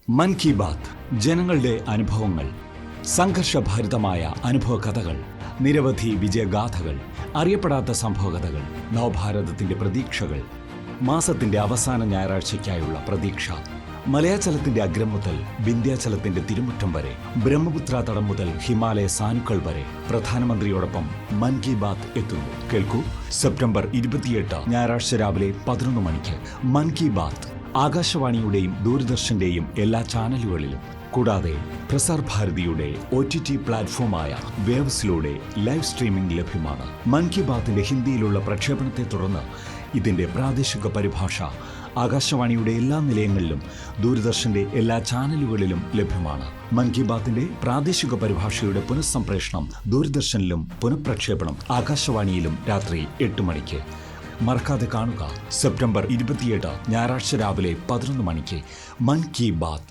മൻ കി ബാത്ത് ജനങ്ങളുടെ അനുഭവങ്ങൾ, സംഘർഷഭരിതമായ അനുഭവ കഥകൾ, നിരവധി വിജയഗാഥകൾ, അറിയപ്പെടാത്ത സംഭവകഥകൾ, നവഭാരതത്തിന്റെ പ്രതീക്ഷകൾ, മാസത്തിന്റെ അവസാന ഞായറാഴ്ചയ്ക്കായുള്ള പ്രതീക്ഷ, മലയാചലത്തിന്റെ അഗ്രം മുതൽ വിന്ധ്യാചലത്തിന്റെ തിരുമുറ്റം വരെ, ബ്രഹ്മപുത്ര തടം മുതൽ ഹിമാലയ സാനുക്കൾ വരെ പ്രധാനമന്ത്രിയോടൊപ്പം മൻ കി ബാത്ത് എത്തുന്നു. കേൾക്കൂ, സെപ്റ്റംബർ 28 ഞായറാഴ്ച രാവിലെ 11 മണിക്ക് മൻ കി ബാത്ത് ആകാശവാണിയുടെയും ദൂരദർശന്റെയും എല്ലാ ചാനലുകളിലും, കൂടാതെ പ്രസാർ ഭാരതിയുടെ OTT പ്ലാറ്റ്ഫോമായ വേവ്സിലൂടെ ലൈവ് സ്ട്രീമിംഗ് ലഭ്യമാണ്. മൻ കി ബാത്തിന്റെ ഹിന്ദിയിലുള്ള പ്രക്ഷേപണത്തെ തുടർന്ന് ഇതിന്റെ പ്രാദേശിക പരിഭാഷ ആകാശവാണിയുടെ എല്ലാ നിലയങ്ങളിലും ദൂരദർശന്റെ എല്ലാ ചാനലുകളിലും ലഭ്യമാണ്. മൻ കി ബാത്തിന്റെ പ്രാദേശിക പരിഭാഷയുടെ പുനഃസംപ്രേഷണം ദൂരദർശനിലും പുനഃപ്രക്ഷേപണം ആകാശവാണിയിലും രാത്രി 8 മണിക്ക്. മറക്കാതെ കാണുക, സെപ്റ്റംബർ 28 ഞായറാഴ്ച രാവിലെ 11 മണിക്ക് മൻ കി ബാത്ത്.